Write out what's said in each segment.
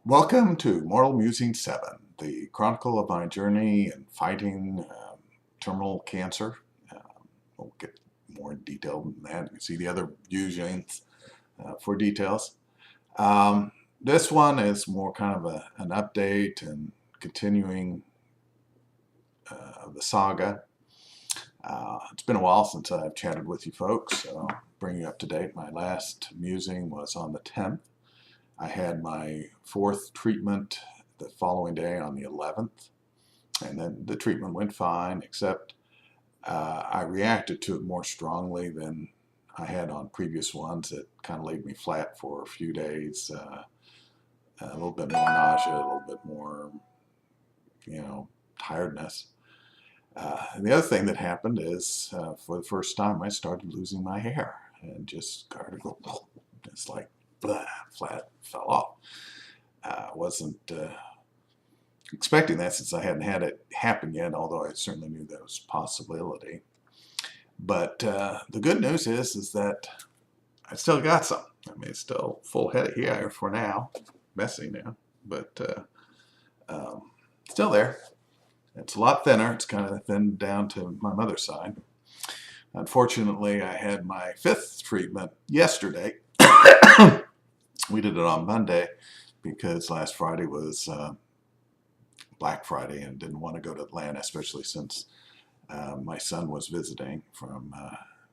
Welcome to Mortal Musing 7, the chronicle of my journey in fighting terminal cancer. We'll get more in detail than that. You can see the other musings for details. This one is more kind of an update and continuing the saga. It's been a while since I've chatted with you folks, so I'll bring you up to date. My last musing was on the 10th. I had my fourth treatment the following day on the 11th, and then the treatment went fine, except I reacted to it more strongly than I had on previous ones. It kind of laid me flat for a few days, a little bit more nausea, a little bit more, tiredness. And the other thing that happened is, for the first time, I started losing my hair and just started to go, it's like, blah, flat, fell off. Wasn't expecting that since I hadn't had it happen yet, although I certainly knew that was a possibility. But the good news is that I still got some. I mean, it's still full head of hair for now, messy now, but still there. It's a lot thinner. It's kind of thinned down to my mother's side. Unfortunately, I had my fifth treatment yesterday. We did it on Monday because last Friday was Black Friday and didn't want to go to Atlanta, especially since my son was visiting from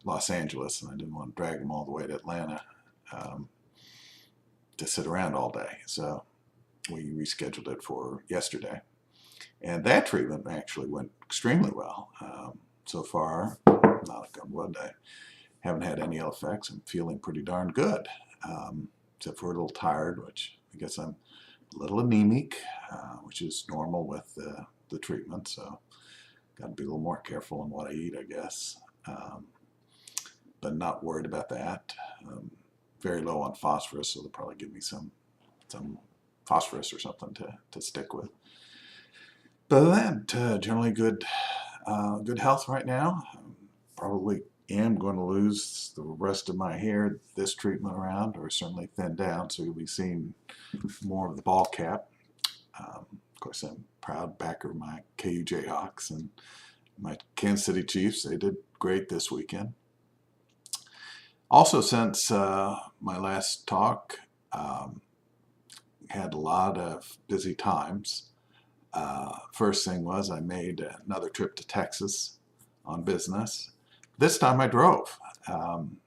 Los Angeles, and I didn't want to drag him all the way to Atlanta to sit around all day. So we rescheduled it for yesterday. And that treatment actually went extremely well. So far, knock on wood, I haven't had any ill effects. I'm feeling pretty darn good, except for a little tired, which I guess I'm a little anemic, which is normal with the treatment. So got to be a little more careful in what I eat, I guess. But not worried about that. Very low on phosphorus, so they'll probably give me some phosphorus or something to stick with. But other than that, generally good health right now. Probably am going to lose the rest of my hair this treatment around, or certainly thin down, so you'll be seeing more of the ball cap. Of course, I'm a proud backer of my KU Jayhawks and my Kansas City Chiefs. They did great this weekend. Also, since my last talk, had a lot of busy times. First thing was I made another trip to Texas on business. This time I drove. And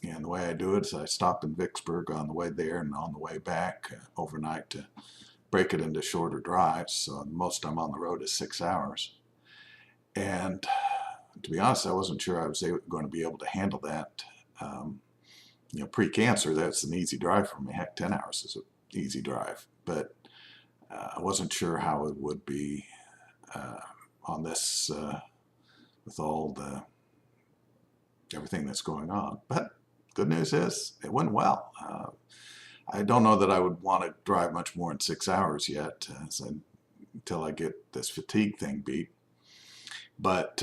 the way I do it is I stop in Vicksburg on the way there and on the way back overnight to break it into shorter drives. So most I'm on the road is 6 hours. And to be honest, I wasn't sure I was going to be able to handle that. Pre-cancer, that's an easy drive for me. Heck, 10 hours is an easy drive. But I wasn't sure how it would be on this with all everything that's going on. But good news is it went well. I don't know that I would want to drive much more than 6 hours yet until I get this fatigue thing beat. But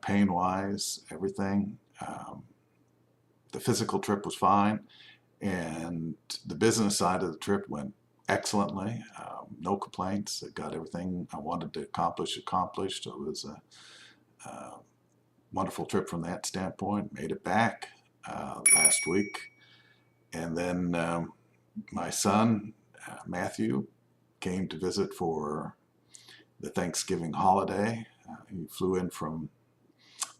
pain-wise, everything, the physical trip was fine, and the business side of the trip went excellently. No complaints. I got everything I wanted to accomplish accomplished. So it was a wonderful trip from that standpoint. Made it back last week. And then my son, Matthew, came to visit for the Thanksgiving holiday. He flew in from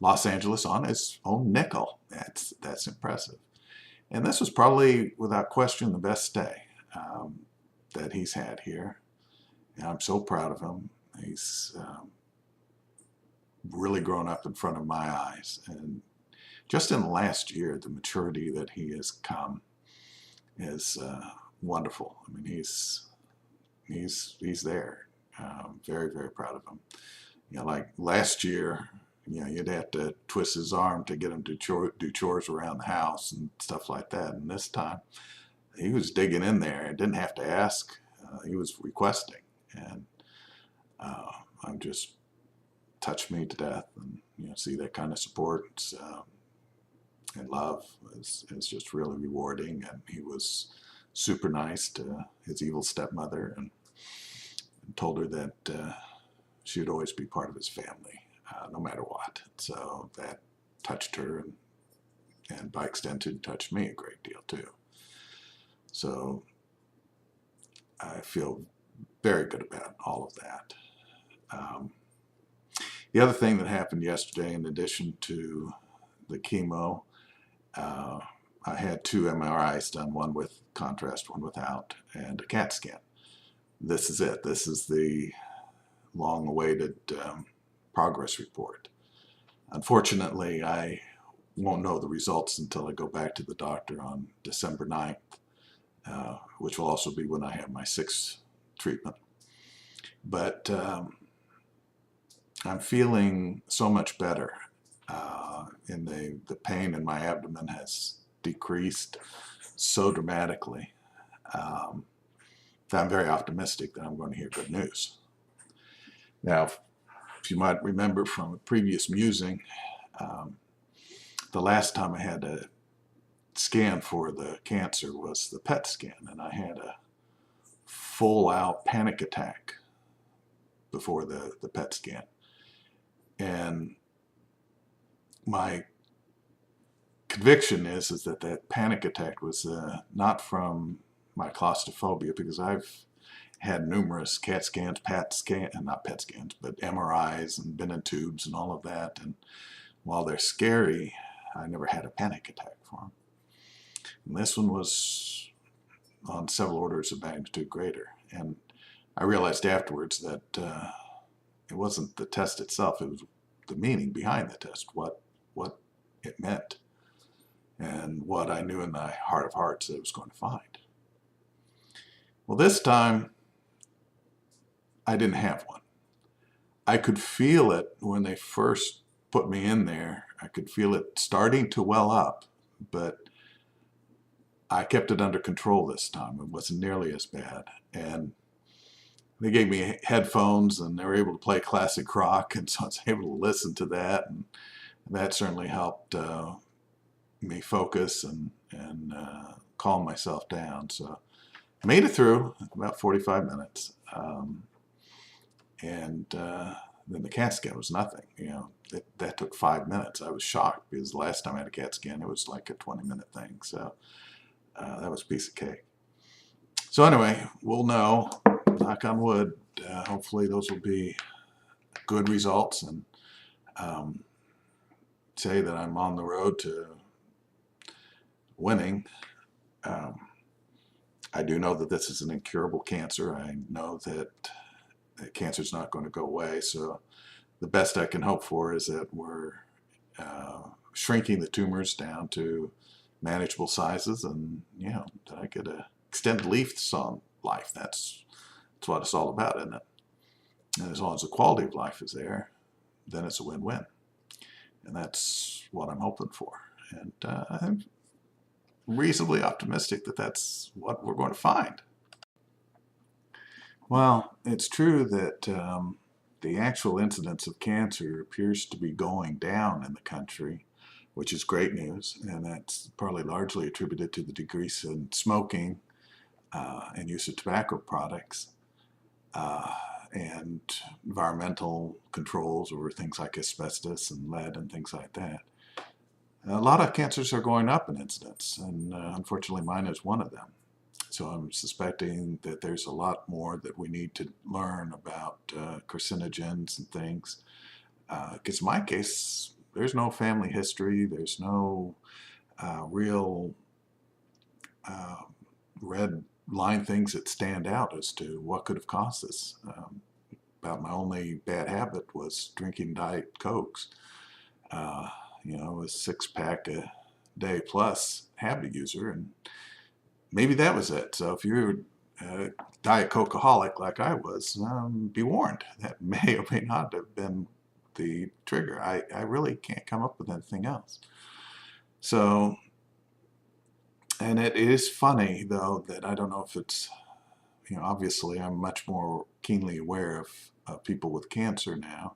Los Angeles on his own nickel. That's impressive. And this was probably, without question, the best stay that he's had here. And I'm so proud of him. He's really grown up in front of my eyes. And just in the last year, the maturity that he has come is wonderful. I mean, he's there. Very, very proud of him. Like last year, you'd have to twist his arm to get him to do chores around the house and stuff like that. And this time, he was digging in there. I didn't have to ask. He was requesting. And I'm just touched me to death. And see that kind of support and love is just really rewarding. And he was super nice to his evil stepmother and told her that she would always be part of his family, no matter what. So that touched her, and by extension touched me a great deal too. So I feel very good about all of that. The other thing that happened yesterday, in addition to the chemo, I had 2 MRIs done, one with contrast, one without, and a CAT scan. This is it. This is the long-awaited progress report. Unfortunately, I won't know the results until I go back to the doctor on December 9th, which will also be when I have my 6th treatment. But I'm feeling so much better. And the pain in my abdomen has decreased so dramatically that I'm very optimistic that I'm going to hear good news. Now, if you might remember from a previous musing, the last time I had a scan for the cancer was the PET scan, and I had a full-out panic attack before the PET scan. And my conviction is that panic attack was not from my claustrophobia, because I've had numerous CAT scans, not PET scans, but MRIs, and been in tubes and all of that. And while they're scary, I never had a panic attack for them. And this one was on several orders of magnitude greater. And I realized afterwards that it wasn't the test itself, it was the meaning behind the test, what it meant, and what I knew in my heart of hearts that I was going to find. Well, this time, I didn't have one. I could feel it when they first put me in there. I could feel it starting to well up, but I kept it under control this time. It wasn't nearly as bad. And they gave me headphones, and they were able to play classic rock, and so I was able to listen to that, and that certainly helped me focus and calm myself down. So I made it through about 45 minutes. And then the CAT scan was nothing. That took 5 minutes. I was shocked, because the last time I had a CAT scan, it was like a 20-minute thing. So that was a piece of cake. So anyway, we'll know, knock on wood, hopefully those will be good results, and say that I'm on the road to winning. I do know that this is an incurable cancer. I know that cancer is not going to go away. So the best I can hope for is that we're shrinking the tumors down to manageable sizes, and that I get a extended lease on life. That's what it's all about, isn't it? And as long as the quality of life is there, then it's a win-win. And that's what I'm hoping for. And I'm reasonably optimistic that that's what we're going to find. Well, it's true that the actual incidence of cancer appears to be going down in the country, which is great news, and that's probably largely attributed to the decrease in smoking and use of tobacco products, and environmental controls over things like asbestos and lead and things like that. A lot of cancers are going up in incidence, and unfortunately mine is one of them. So I'm suspecting that there's a lot more that we need to learn about carcinogens and things. Because in my case, there's no family history, there's no real red line things that stand out as to what could have caused this. About my only bad habit was drinking Diet Cokes. A 6-pack a day plus habit user, and maybe that was it. So if you're a Diet Cokeaholic like I was, be warned. That may or may not have been the trigger. I really can't come up with anything else. So, and it is funny, though, that I don't know if it's, obviously I'm much more keenly aware of people with cancer now.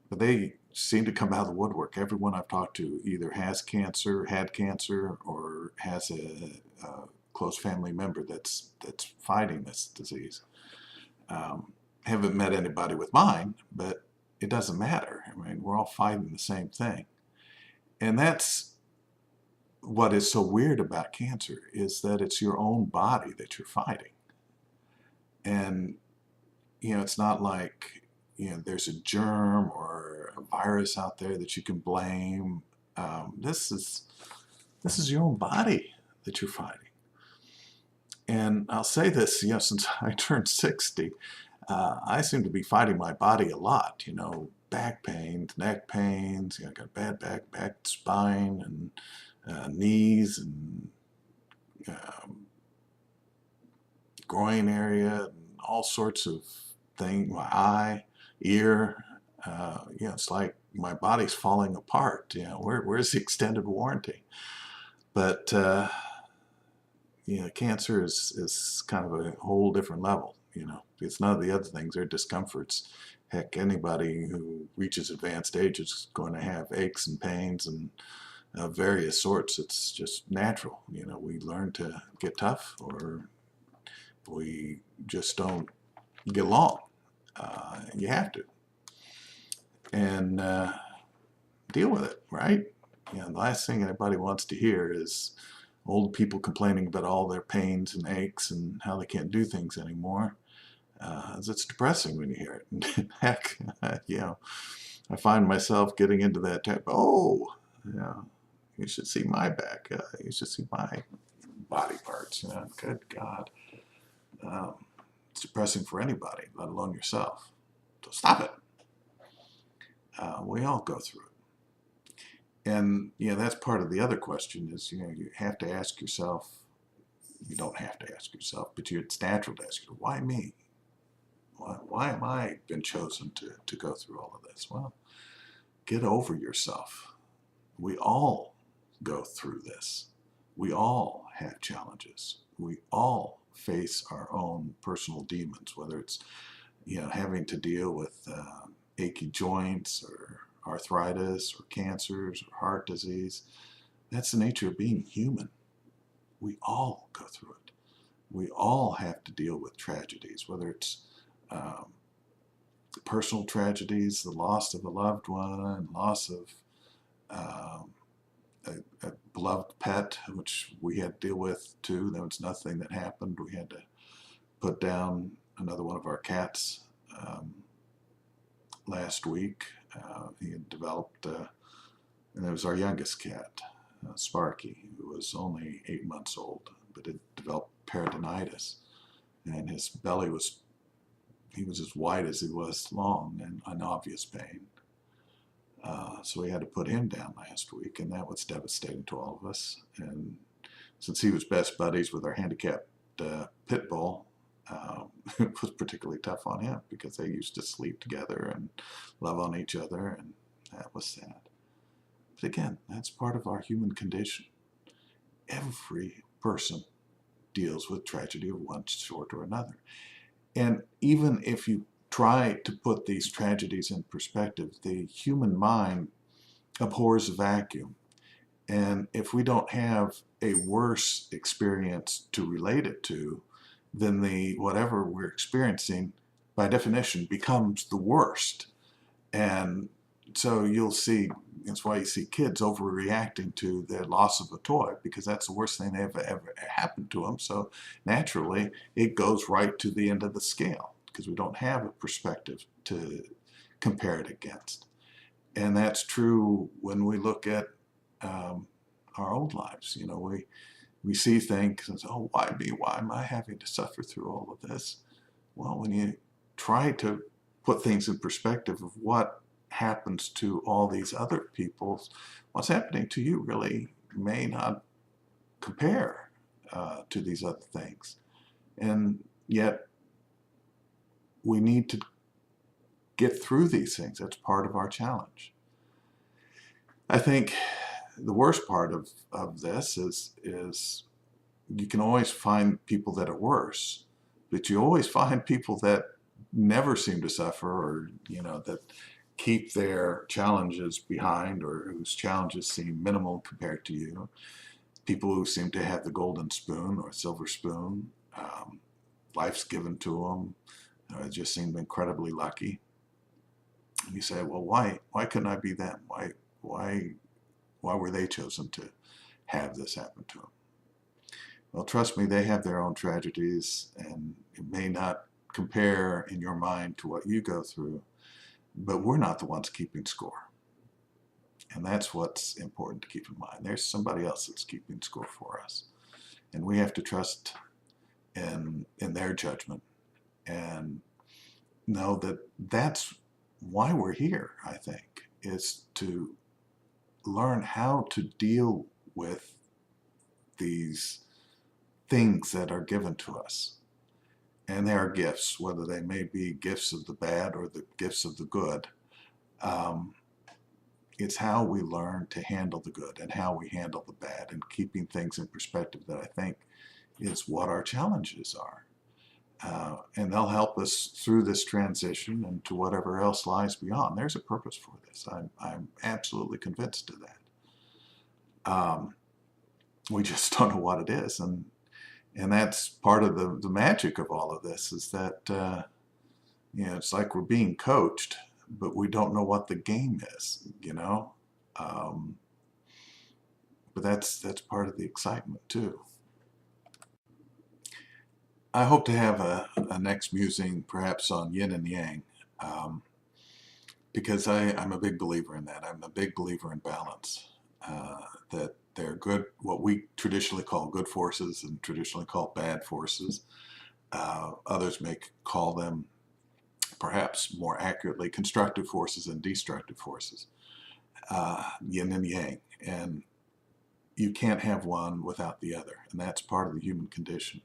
But they seem to come out of the woodwork. Everyone I've talked to either has cancer, had cancer, or has a close family member that's fighting this disease. Haven't met anybody with mine, but it doesn't matter. I mean, we're all fighting the same thing. And that's what is so weird about cancer, is that it's your own body that you're fighting. And, it's not like, there's a germ or a virus out there that you can blame. This is your own body that you're fighting. And I'll say this, since I turned 60, I seem to be fighting my body a lot, back pains, neck pains, I got bad back, spine, and knees, and groin area, and all sorts of things, my eye, ear. It's like my body's falling apart. Where's the extended warranty? But cancer is kind of a whole different level. It's none of the other things. They're discomforts. Heck, anybody who reaches advanced age is going to have aches and pains and various sorts. It's just natural. We learn to get tough, or we just don't get along. You have to. And deal with it, right? The last thing anybody wants to hear is old people complaining about all their pains and aches and how they can't do things anymore. It's depressing when you hear it. Heck, I find myself getting into that type. You should see my back. You should see my body parts. Good God, it's depressing for anybody, let alone yourself. So stop it. We all go through it. And that's part of the other question is, you have to ask yourself, you don't have to ask yourself, but it's natural to ask yourself, why me? Why am I been chosen to go through all of this? Well, get over yourself. We all go through this. We all have challenges. We all face our own personal demons, whether it's, having to deal with achy joints or arthritis or cancers or heart disease. That's the nature of being human. We all go through it. We all have to deal with tragedies, whether it's personal tragedies, the loss of a loved one, loss of a beloved pet, which we had to deal with too. There was nothing that happened. We had to put down another one of our cats last week. He had developed, and it was our youngest cat, Sparky, who was only 8 months old, but it developed peritonitis, and his belly he was as wide as he was long, and in obvious pain. So we had to put him down last week, and that was devastating to all of us. And since he was best buddies with our handicapped pit bull, it was particularly tough on him because they used to sleep together and love on each other, and that was sad. But again, that's part of our human condition. Every person deals with tragedy of one sort or another. And even if you try to put these tragedies in perspective, the human mind abhors a vacuum. And if we don't have a worse experience to relate it to, then whatever we're experiencing, by definition, becomes the worst. And so you'll see, that's why you see kids overreacting to their loss of a toy, because that's the worst thing that ever happened to them. So naturally, it goes right to the end of the scale, because we don't have a perspective to compare it against. And that's true when we look at our own lives. We see things and say, oh, why me? Why am I having to suffer through all of this? Well, when you try to put things in perspective of what happens to all these other people, what's happening to you really may not compare to these other things. And yet, we need to get through these things. That's part of our challenge. I think the worst part of this is you can always find people that are worse, but you always find people that never seem to suffer, or that keep their challenges behind, or whose challenges seem minimal compared to you. people who seem to have the golden spoon or silver spoon. Life's given to them. Just seem incredibly lucky. And you say, well, why couldn't I be them? Why were they chosen to have this happen to them? Well, trust me, they have their own tragedies, and it may not compare in your mind to what you go through, but we're not the ones keeping score. And that's what's important to keep in mind. There's somebody else that's keeping score for us. And we have to trust in their judgment and know that that's why we're here, I think, is to learn how to deal with these things that are given to us. And they are gifts, whether they may be gifts of the bad or the gifts of the good. It's how we learn to handle the good and how we handle the bad, and keeping things in perspective that I think is what our challenges are. And they'll help us through this transition and to whatever else lies beyond. There's a purpose for this. I'm absolutely convinced of that. We just don't know what it is. And that's part of the magic of all of this, is that, it's like we're being coached, but we don't know what the game is, but that's part of the excitement too. I hope to have a next musing perhaps on yin and yang, because I'm a big believer in that. I'm a big believer in balance, that they're good, what we traditionally call good forces and traditionally call bad forces. Others may call them, perhaps more accurately, constructive forces and destructive forces, yin and yang. And you can't have one without the other, and that's part of the human condition.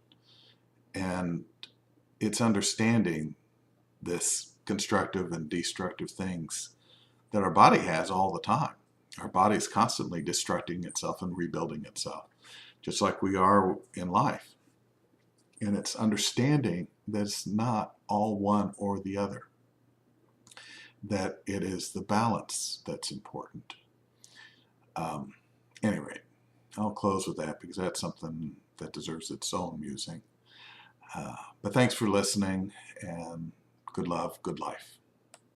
And it's understanding this constructive and destructive things that our body has all the time. Our body is constantly destructing itself and rebuilding itself, just like we are in life. And it's understanding that it's not all one or the other, that it is the balance that's important. Anyway, I'll close with that because that's something that deserves its own musing. But thanks for listening, and good love, good life.